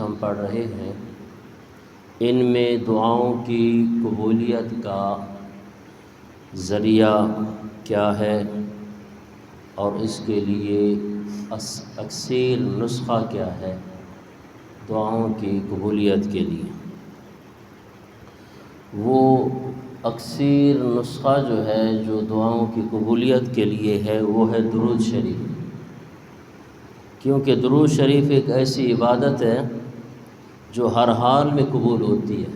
ہم پڑھ رہے ہیں، ان میں دعاؤں کی قبولیت کا ذریعہ کیا ہے اور اس کے لیے اکثر نسخہ کیا ہے دعاؤں کی قبولیت کے لیے۔ وہ اکثر نسخہ جو ہے جو دعاؤں کی قبولیت کے لیے ہے وہ ہے درود شریف، کیونکہ درود شریف ایک ایسی عبادت ہے جو ہر حال میں قبول ہوتی ہے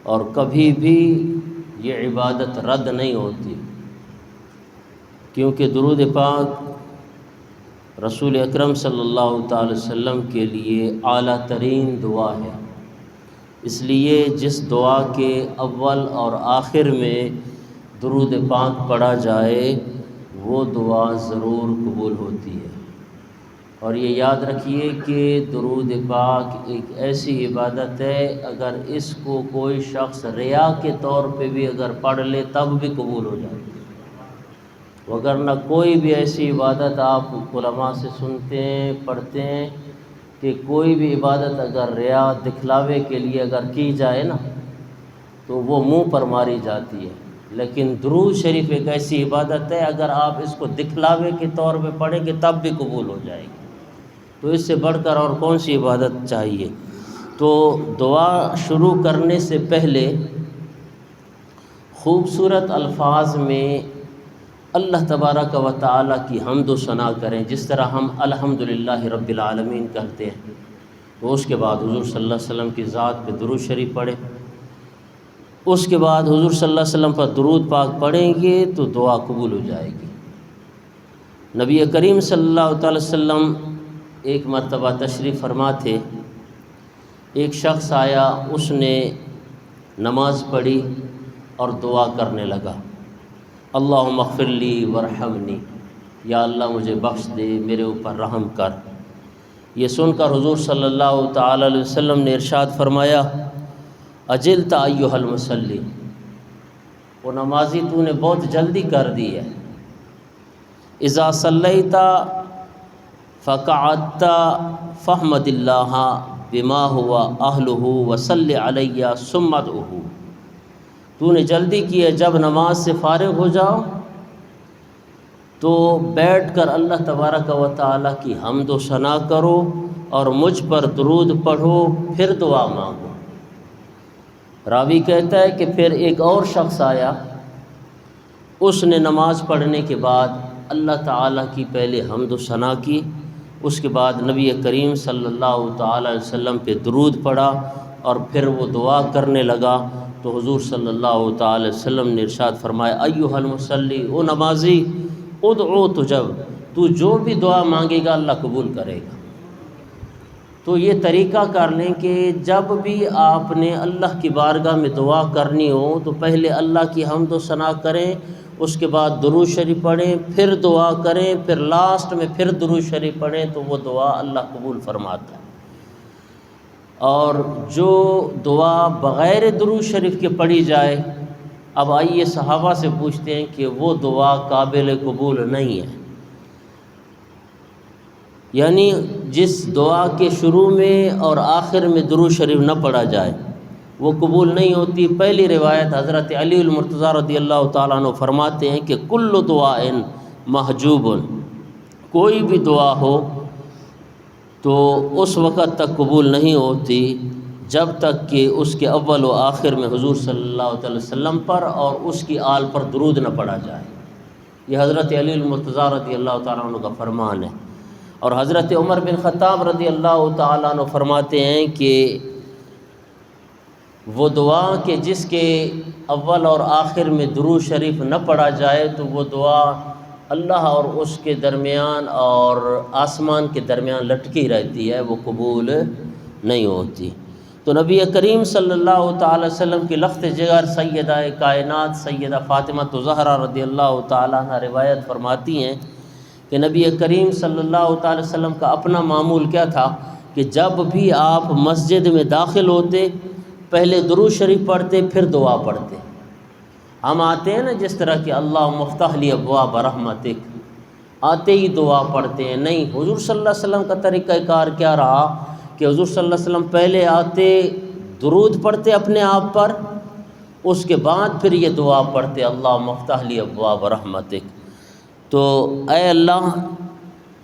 اور کبھی بھی یہ عبادت رد نہیں ہوتی، کیونکہ درود پاک رسول اکرم صلی اللہ تعالی وسلم کے لیے اعلیٰ ترین دعا ہے۔ اس لیے جس دعا کے اول اور آخر میں درود پاک پڑھا جائے وہ دعا ضرور قبول ہوتی ہے۔ اور یہ یاد رکھیے کہ درود پاک ایک ایسی عبادت ہے اگر اس کو کوئی شخص ریا کے طور پہ بھی اگر پڑھ لے تب بھی قبول ہو جائے، وگرنہ کوئی بھی ایسی عبادت آپ علماء سے سنتے ہیں پڑھتے ہیں کہ کوئی بھی عبادت اگر ریا دکھلاوے کے لیے اگر کی جائے نا تو وہ منہ پر ماری جاتی ہے، لیکن درود شریف ایک ایسی عبادت ہے اگر آپ اس کو دکھلاوے کے طور پہ پڑھیں گے تب بھی قبول ہو جائے گی۔ تو اس سے بڑھ کر اور کون سی عبادت چاہیے؟ تو دعا شروع کرنے سے پہلے خوبصورت الفاظ میں اللہ تبارک و تعالی کی حمد و ثنا کریں، جس طرح ہم الحمدللہ رب العالمین کہتے ہیں، تو اس کے بعد حضور صلی اللہ علیہ وسلم کی ذات پہ درود شریف پڑھیں، اس کے بعد حضور صلی اللہ علیہ وسلم پر درود پاک پڑھیں گے تو دعا قبول ہو جائے گی۔ نبی کریم صلی اللہ تعالی وسلم ایک مرتبہ تشریف فرما تھے، ایک شخص آیا، اس نے نماز پڑھی اور دعا کرنے لگا، اللہم اغفر لی ورحمنی، یا اللہ مجھے بخش دے، میرے اوپر رحم کر۔ یہ سن کر حضور صلی اللہ تعالی علیہ وسلم نے ارشاد فرمایا، اجلت ایھا المصلی، وہ نمازی تو نے بہت جلدی کر دی ہے، اذا صلیت فقعدت فاحمد اللہ بما هو اہلہ وصلی علی ثم ادعوہ، تو نے جلدی کی ہے، جب نماز سے فارغ ہو جاؤ تو بیٹھ کر اللہ تبارک و تعالیٰ کی حمد و ثنا کرو اور مجھ پر درود پڑھو، پھر دعا مانگو۔ راوی کہتا ہے کہ پھر ایک اور شخص آیا، اس نے نماز پڑھنے کے بعد اللہ تعالیٰ کی پہلے حمد و ثنا کی، اس کے بعد نبی کریم صلی اللہ تعالی علیہ وسلم پہ درود پڑھا اور پھر وہ دعا کرنے لگا، تو حضور صلی اللہ تعالی علیہ وسلم نے ارشاد فرمایا، ایھا المصلی، او نمازی، ادعو تجب، تو جو بھی دعا مانگے گا اللہ قبول کرے گا۔ تو یہ طریقہ کر لیں کہ جب بھی آپ نے اللہ کی بارگاہ میں دعا کرنی ہو تو پہلے اللہ کی حمد و ثنا کریں، اس کے بعد درود شریف پڑھیں، پھر دعا کریں، پھر لاسٹ میں پھر درود شریف پڑھیں، تو وہ دعا اللہ قبول فرماتا ہے۔ اور جو دعا بغیر درود شریف کے پڑھی جائے، اب آئیے صحابہ سے پوچھتے ہیں کہ وہ دعا قابل قبول نہیں ہے، یعنی جس دعا کے شروع میں اور آخر میں درود شریف نہ پڑھا جائے وہ قبول نہیں ہوتی۔ پہلی روایت حضرت علی المرتضیٰ رضی اللہ تعالیٰ عنہ فرماتے ہیں کہ کل دعاء محجوب، کوئی بھی دعا ہو تو اس وقت تک قبول نہیں ہوتی جب تک کہ اس کے اول و آخر میں حضور صلی اللہ علیہ وسلم پر اور اس کی آل پر درود نہ پڑھا جائے۔ یہ حضرت علی المرتضیٰ رضی اللہ تعالیٰ عنہ کا فرمان ہے۔ اور حضرت عمر بن خطاب رضی اللہ تعالیٰ عنہ فرماتے ہیں کہ وہ دعا کہ جس کے اول اور آخر میں درود شریف نہ پڑھا جائے تو وہ دعا اللہ اور اس کے درمیان اور آسمان کے درمیان لٹکی رہتی ہے، وہ قبول نہیں ہوتی۔ تو نبی کریم صلی اللہ تعالی وسلم کی لخت جگر سیدہ کائنات سیدہ فاطمہ الزہرا رضی اللہ تعالیٰ عنہ روایت فرماتی ہیں کہ نبی کریم صلی اللہ تعالی وسلم کا اپنا معمول کیا تھا کہ جب بھی آپ مسجد میں داخل ہوتے پہلے درود شریف پڑھتے پھر دعا پڑھتے۔ ہم آتے ہیں نا جس طرح کہ اللہم افتح لی ابواب رحمتک، آتے ہی دعا پڑھتے ہیں، نہیں، حضور صلی اللہ علیہ وسلم کا طریقہ کار کیا رہا کہ حضور صلی اللہ علیہ وسلم پہلے آتے درود پڑھتے اپنے آپ پر، اس کے بعد پھر یہ دعا پڑھتے اللہم افتح لی ابواب رحمتک، تو اے اللہ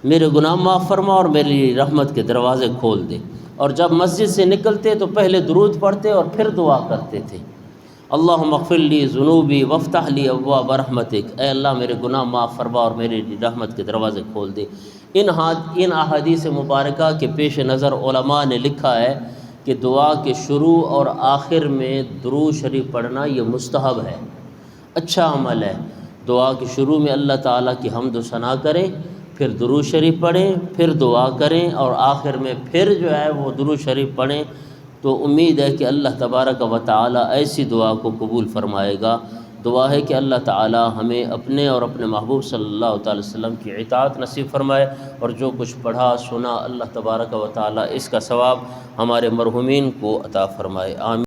میرے گناہ معاف فرما اور میری رحمت کے دروازے کھول دے۔ اور جب مسجد سے نکلتے تو پہلے درود پڑھتے اور پھر دعا کرتے تھے اللہم اغفر لی ذنوبی وافتح لی ابواب رحمتک، اے اللہ میرے گناہ معاف فرما اور میری رحمت کے دروازے کھول دے۔ ان احادیث مبارکہ کے پیش نظر علماء نے لکھا ہے کہ دعا کے شروع اور آخر میں درود شریف پڑھنا یہ مستحب ہے، اچھا عمل ہے۔ دعا کے شروع میں اللہ تعالیٰ کی حمد و ثنا کریں، پھر درود شریف پڑھیں، پھر دعا کریں، اور آخر میں پھر جو ہے وہ درود شریف پڑھیں، تو امید ہے کہ اللہ تبارک و تعالیٰ ایسی دعا کو قبول فرمائے گا۔ دعا ہے کہ اللہ تعالیٰ ہمیں اپنے اور اپنے محبوب صلی اللہ تعالی وسلم کی اطاعت نصیب فرمائے، اور جو کچھ پڑھا سنا اللہ تبارک و تعالیٰ اس کا ثواب ہمارے مرحومین کو عطا فرمائے، آمین۔